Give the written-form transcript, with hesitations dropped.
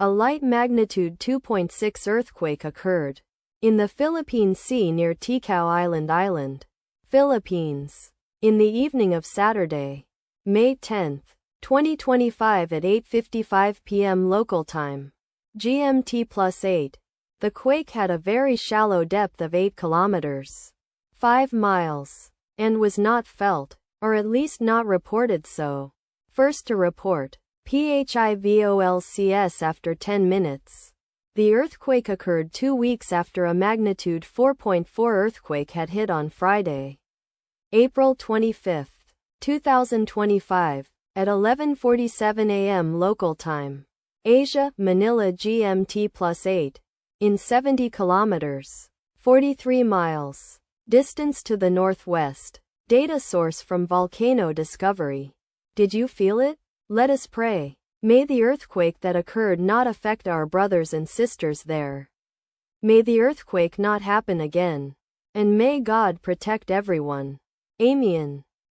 A light magnitude 2.6 earthquake occurred in the Philippine Sea near Ticao Island, Philippines, in the evening of Saturday, May 10, 2025 at 8:55 p.m. local time, GMT+8. The quake had a very shallow depth of 8 kilometers, 5 miles, and was not felt, or at least not reported so. First to report, PHIVOLCS after 10 minutes. The earthquake occurred 2 weeks after a magnitude 4.4 earthquake had hit on Friday, April 25, 2025, at 11:47 a.m. local time, Asia, Manila GMT+8, in 70 kilometers, 43 miles, distance to the northwest. Data source from Volcano Discovery. Did you feel it? Let us pray. May the earthquake that occurred not affect our brothers and sisters there. May the earthquake not happen again. And may God protect everyone. Amen.